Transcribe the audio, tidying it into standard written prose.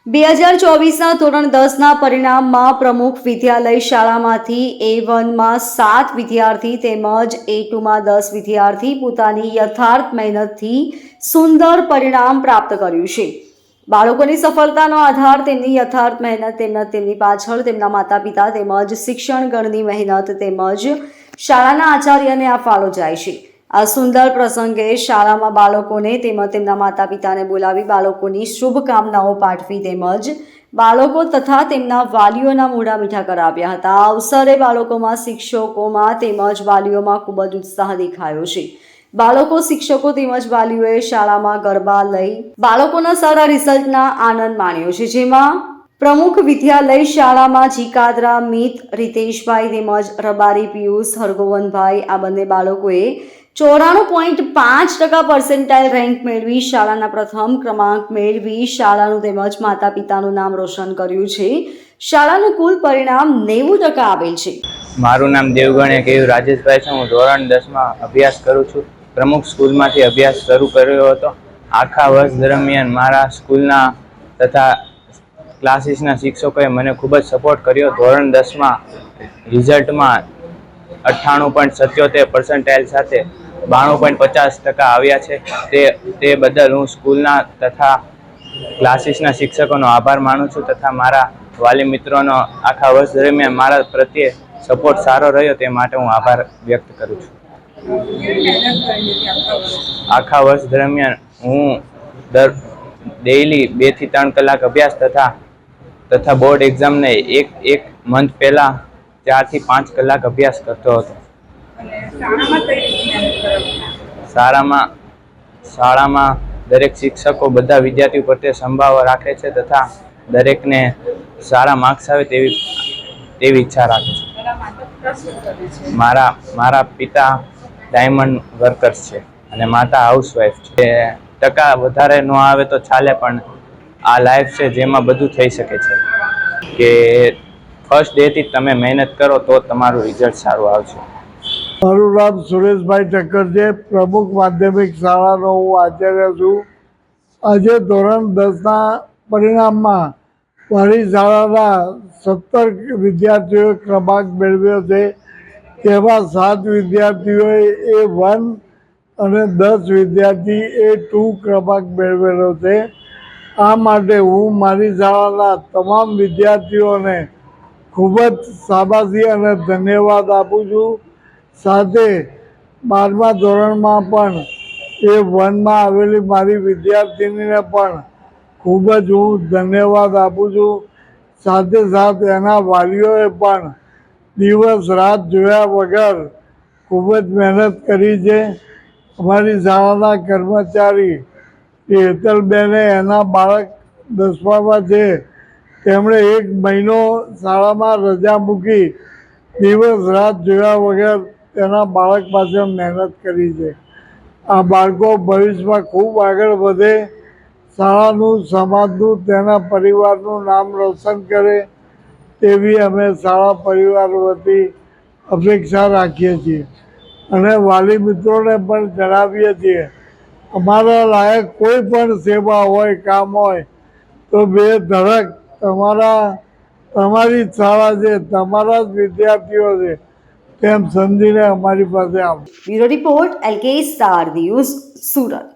2024ના ધોરણ 10ના પરિણામમાં પ્રમુખ વિદ્યાલય શાળામાંથી A1માં 7 વિદ્યાર્થી તેમજ A2માં 10 વિદ્યાર્થી પોતાની યથાર્થ મહેનતથી સુંદર પરિણામ પ્રાપ્ત કર્યું છે. બાળકોની સફળતાનો આધાર તેમની યથાર્થ મહેનત તેમની પાછળ તેમના માતા પિતા તેમજ શિક્ષણગણની મહેનત તેમજ શાળાના આચાર્યને આ ફાળો જાય છે. આ સુંદર પ્રસંગે શાળામાં બાળકોને તેમજ તેમના માતા પિતાને બોલાવી બાળકોની શુભકામનાઓ પાઠવી તેમજ બાળકો તથા તેમના વાલીઓના મોઢા મીઠા કરાવ્યા હતા. આ અવસરે બાળકોમાં, શિક્ષકોમાં તેમજ વાલીઓમાં ખૂબ જ ઉત્સાહ દેખાયો છે. બાળકો, શિક્ષકો તેમજ વાલીઓએ શાળામાં ગરબા લઈ બાળકોના સારા રિઝલ્ટના આનંદ માણ્યો છે. જેમાં પ્રમુખ વિદ્યાલય શાળામાં જીકાદરા મિત, રીતેશભાઈ તેમજ રબારી પિયુષ, હરગોવનભાઈ આ બંને બાળકોએ 94.5% પર્સેન્ટાઇલ રેન્ક મેળવી શાળાના પ્રથમ ક્રમાંક મેળવી શાળાનું તેમજ માતા પિતાનું નામ રોશન કર્યું છે. શાળાનું કુલ પરિણામ 90% આવેલ છે. મારું નામ દેવગણે કેવું રાજેશભાઈ છે. હું ધોરણ 10માં અભ્યાસ કરું છું. પ્રમુખ સ્કૂલમાંથી અભ્યાસ શરૂ કર્યો હતો. આખા વર્ષ દરમિયાન મારા સ્કૂલના તથા ક્લાસીસના શિક્ષકોએ મને ખૂબ જ સપોર્ટ કર્યો. ધોરણ 10માં રિઝલ્ટમાં 98.77 પર્સન્ટાઇલ સાથે 92.50% આવ્યા છે. તે બદલ હું સ્કૂલના તથા ક્લાસીસના શિક્ષકોનો આભાર માનું છું તથા મારા વાલી મિત્રોનો આખા વર્ષ દરમિયાન મારા પ્રત્યે સપોર્ટ સારો રહ્યો તે માટે હું આભાર વ્યક્ત કરું છું. આખા વર્ષ દરમિયાન હું ડેઈલી 2 થી 3 કલાક અભ્યાસ તથા બોર્ડ એક્ઝામને એક મંથ પહેલાં 4 થી 5 કલાક અભ્યાસ કરતો હતો. શાળામાં દરેક શિક્ષકો બધા વિદ્યાર્થીઓ પ્રત્યે સંભાવ રાખે છે તથા દરેકને સારા માર્ક્સ આવે તેવી ઈચ્છા રાખે છે. મારા પિતા ડાયમંડ વર્કર્સ છે અને માતા હાઉસવાઈફ છે. ટકા વધારે ન આવે તો ચાલે, પણ આ લાઈફ છે જેમાં બધું થઈ શકે છે. કે ફર્સ્ટ ડેથી તમે મહેનત કરો તો તમારું રિઝલ્ટ સારું આવશે. મારું નામ સુરેશભાઈ ઠક્કર છે. પ્રમુખ માધ્યમિક શાળાનો હું આચાર્ય છું. આજે ધોરણ 10ના પરિણામમાં મારી શાળાના 17 વિદ્યાર્થીઓએ ક્રમાંક મેળવ્યો છે. તેમાં 7 વિદ્યાર્થીઓએ A1 અને 10 વિદ્યાર્થી A2 ક્રમાંક મેળવેલો છે. આ માટે હું મારી શાળાના તમામ વિદ્યાર્થીઓને ખૂબ જ શાબાશી અને ધન્યવાદ આપું છું. સાથે 12મા ધોરણમાં પણ A1માં આવેલી મારી વિદ્યાર્થિનીને પણ ખૂબ જ હું ધન્યવાદ આપું છું. સાથે એના વાલીઓએ પણ દિવસ રાત જોયા વગર ખૂબ જ મહેનત કરી છે. અમારી શાળાના કર્મચારી હેતલબેને એના બાળક 10મામાં છે, તેમણે 1 મહિનો શાળામાં રજા મૂકી દિવસ રાત જોયા વગર તેના બાળક પાસે મહેનત કરી છે. આ બાળકો ભવિષ્યમાં ખૂબ આગળ વધે, શાળાનું, સમાજનું, તેના પરિવારનું નામ રોશન કરે તેવી અમે શાળા પરિવાર વતી અપેક્ષા રાખીએ છીએ અને વાલી મિત્રોને પણ જણાવીએ છીએ. અમારા લાયક કોઈ પણ સેવા હોય, કામ હોય તો બેધડક તમારી જ શાળા છે, તમારા જ વિદ્યાર્થીઓ છે તેમ સમજીને અમારી પાસે આવો. Bureau report LK star news, Surat.